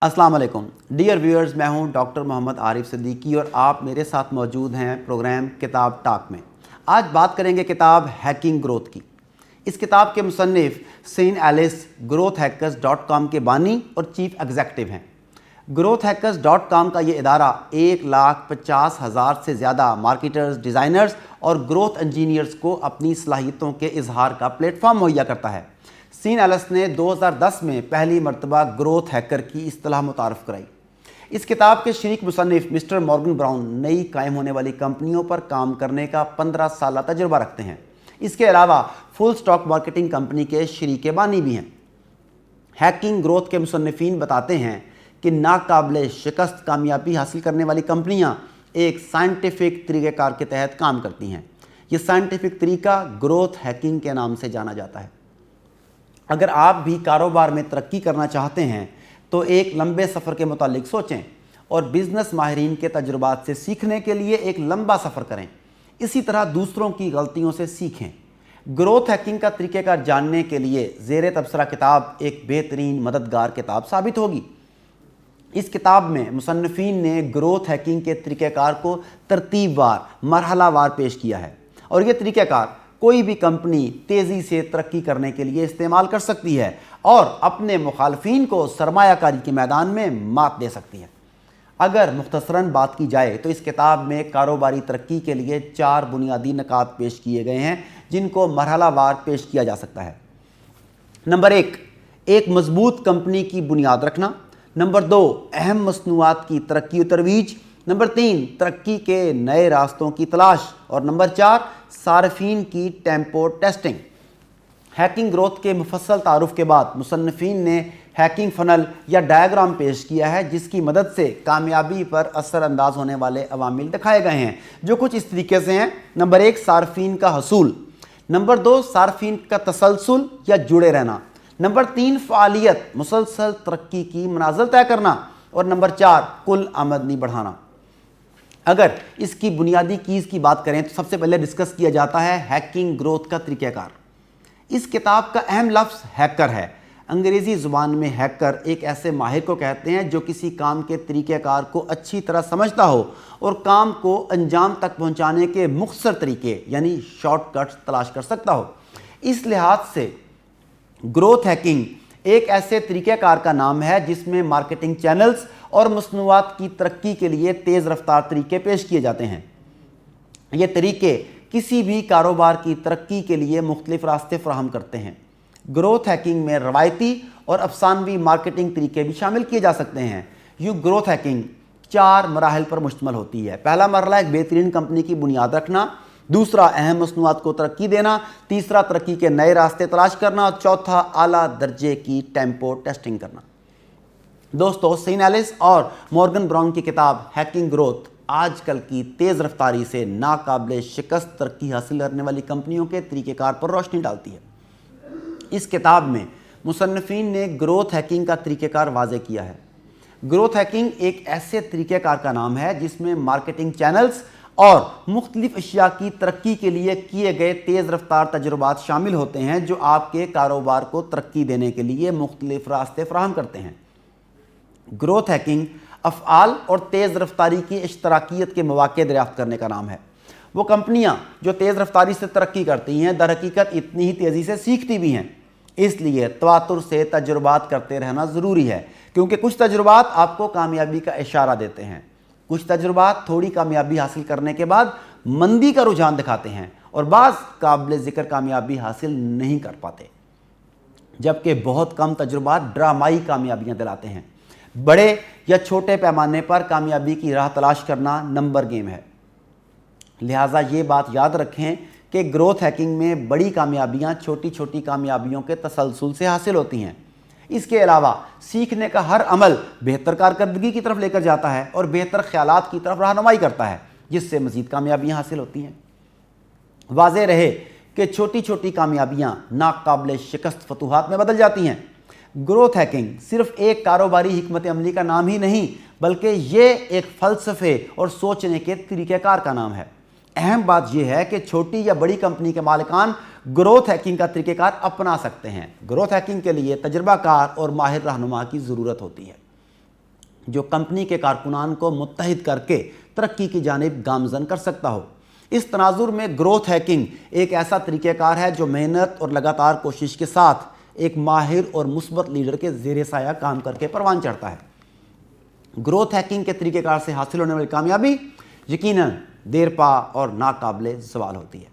अस्सलाम वालेकुम dear viewers, मैं हूं डॉक्टर मोहम्मद आरिफ सिद्दीकी और आप मेरे साथ मौजूद हैं प्रोग्राम किताब टॉक में। आज बात करेंगे किताब हैकिंग ग्रोथ की। इस किताब के मुसन्निफ सेन एलिस growthhackers.com के बानी और चीफ एग्जेक्टिव हैं। growthhackers.com का ये इदारा 1,50,000 से ज़्यादा मार्केटर्स, डिज़ाइनर्स और ग्रोथ इंजीनियर्स को अपनी सलाहियतों के इजहार का प्लेटफॉर्म मुहैया करता है। सेन एलिस ने 2010 में पहली मरतबा ग्रोथ हैकर की इस्तिलाह मुतारफ़ कराई। इस किताब के शरीक मुसन्निफ मिस्टर मॉर्गन ब्राउन नई कायम होने वाली कंपनियों पर काम करने का 15 साल तजुर्बा रखते हैं। इसके अलावा फुल स्टॉक मार्केटिंग कंपनी के शरीक बानी भी हैं। हैकिंग ग्रोथ के मुसन्निफीन बताते हैं कि नाकाबिले शिकस्त कामयाबी हासिल करने वाली कंपनियां एक साइंटिफिक तरीक़ेकार के तहत काम करती हैं। ये साइंटिफिक तरीका ग्रोथ हैकिंग के नाम से जाना जाता है। अगर आप भी कारोबार में तरक्की करना चाहते हैं तो एक लंबे सफ़र के मुतालिक सोचें और बिज़नेस माहिरीन के तजुर्बात से सीखने के लिए एक लंबा सफ़र करें। इसी तरह दूसरों की गलतियों से सीखें। ग्रोथ हैकिंग का तरीक़ेकार जानने के लिए ज़ेर तबसरा किताब एक बेहतरीन मददगार किताब साबित होगी। इस किताब में मुसन्निफीन ने ग्रोथ हैकिंग के तरीक़ेकार को तरतीबवार, मरहलावार पेश किया है और ये तरीक़ेकार कोई भी कंपनी तेज़ी से तरक्की करने के लिए इस्तेमाल कर सकती है और अपने मुखालफीन को सरमायाकारी के मैदान में मात दे सकती है। अगर मुख्तसरन बात की जाए तो इस किताब में कारोबारी तरक्की के लिए 4 बुनियादी नकात पेश किए गए हैं जिनको मरहलावार पेश किया जा सकता है। नंबर 1, एक मजबूत कंपनी की बुनियाद रखना। नंबर 2, अहम मसनूआत की तरक्की और तरवीज। नंबर 3, तरक्की के नए रास्तों की तलाश। और नंबर 4, सारफीन की टेम्पो टेस्टिंग। हैकिंग ग्रोथ के मुफस्सल तारुफ के बाद मुसन्निफीन ने हैकिंग फनल या डायग्राम पेश किया है जिसकी मदद से कामयाबी पर असरअंदाज होने वाले अवामिल दिखाए गए हैं, जो कुछ इस तरीके से हैं। नंबर 1, सारफीन का हसूल। नंबर 2, सारफीन का तसलसल या जुड़े रहना। नंबर 3, फ़ालियत, मुसलसल तरक्की की मनाज़िल तय करना। और नंबर 4, कुल आमदनी बढ़ाना। अगर इसकी बुनियादी कीज़ की बात करें तो सबसे पहले डिस्कस किया जाता है हैकिंग ग्रोथ का तरीक़ेकार। इस किताब का अहम लफ्ज़ हैकर है। अंग्रेज़ी ज़ुबान में हैकर एक ऐसे माहिर को कहते हैं जो किसी काम के तरीक़ेकार को अच्छी तरह समझता हो और काम को अंजाम तक पहुंचाने के मुख्तसर तरीके यानी शॉर्टकट्स तलाश कर सकता हो। इस लिहाज से ग्रोथ हैकिंग एक ऐसे तरीक़ेकार का नाम है जिसमें मार्केटिंग चैनल्स और मसनूआत की तरक्की के लिए तेज़ रफ्तार तरीके पेश किए जाते हैं। ये तरीके किसी भी कारोबार की तरक्की के लिए मुख्तलिफ रास्ते फराहम करते हैं। ग्रोथ हैकिंग में रवायती और अफसानवी मार्केटिंग तरीके भी शामिल किए जा सकते हैं। यूँ ग्रोथ हैकिंग 4 मराहल पर मुश्तमिल होती है। पहला मरहला एक बेहतरीन कंपनी की बुनियाद रखना। दूसरा, अहम मसनूआत को तरक्की देना। तीसरा, तरक्की के नए रास्ते तलाश करना। और चौथा, आला दर्जे की टेम्पो टेस्टिंग करना। दोस्तों, सेन एलिस और मॉर्गन ब्राउन की किताब हैकिंग ग्रोथ आजकल की तेज़ रफ्तारी से नाकाबिले शिकस्त तरक्की हासिल करने वाली कंपनियों के तरीक़ेकार पर रोशनी डालती है। इस किताब में मुसन्निफीन ने ग्रोथ हैकिंग का तरीक़ेकार वाज़े किया है। ग्रोथ हैकिंग एक ऐसे तरीक़ेकार का नाम है जिसमें मार्केटिंग चैनल्स और मुख्तलिफ अशिया की तरक्की के लिए किए गए तेज़ रफ्तार तजुर्बात शामिल होते हैं जो आपके कारोबार को तरक्की देने के लिए मुख्तलिफ रास्ते फराहम करते हैं। ग्रोथ हैकिंग अफ़आल और तेज़ रफ्तारी की इश्तराकियत के मौक़े दरियाफ़्त करने का नाम है। वो कंपनियां जो तेज़ रफ्तारी से तरक्की करती हैं दर हकीकत इतनी ही तेज़ी से सीखती भी हैं। इसलिए तवातुर से तजुर्बात करते रहना ज़रूरी है, क्योंकि कुछ तजुर्बात आपको कामयाबी का इशारा देते हैं, कुछ तजुर्बात थोड़ी कामयाबी हासिल करने के बाद मंदी का रुझान दिखाते हैं और बाज़ काबिल ज़िक्र कामयाबी हासिल नहीं कर पाते, जबकि बहुत कम तजुर्बात ड्रामाई कामयाबियाँ दिलाते हैं। बड़े या छोटे पैमाने पर कामयाबी की राह तलाश करना नंबर गेम है। लिहाजा ये बात याद रखें कि ग्रोथ हैकिंग में बड़ी कामयाबियाँ छोटी छोटी कामयाबियों के तसलसल से हासिल होती हैं। इसके अलावा सीखने का हर अमल बेहतर कारकर्दगी की तरफ लेकर जाता है और बेहतर ख्यालात की तरफ रहनुमाई करता है, जिससे मज़ीद कामयाबियाँ हासिल होती हैं। वाज़ेह रहे कि छोटी छोटी कामयाबियाँ नाकाबिले शिकस्त फतूहात में बदल जाती हैं। ग्रोथ हैकिंग सिर्फ एक कारोबारी हिकमत अमली का नाम ही नहीं, बल्कि ये एक फ़लसफ़े और सोचने के तरीक़ेकार का नाम है। अहम बात यह है कि छोटी या बड़ी कंपनी के मालिकान ग्रोथ हैकिंग का तरीक़ेकार अपना सकते हैं। ग्रोथ हैकिंग के लिए तजर्बाकार और माहिर रहनुमा की ज़रूरत होती है। جو کمپنی کے کارکنان کو متحد کر کے ترقی کی جانب گامزن کر سکتا ہو۔ اس تناظر میں گروتھ ہیکنگ ایک ایسا طریقہ کار ہے جو محنت اور لگاتار کوشش کے ساتھ ایک ماہر اور مثبت لیڈر کے زیر سایہ کام کر کے پروان چڑھتا ہے۔ گروتھ ہیکنگ کے طریقہ کار سے حاصل ہونے والی کامیابی یقیناً دیر پا اور ناقابل زوال ہوتی ہے۔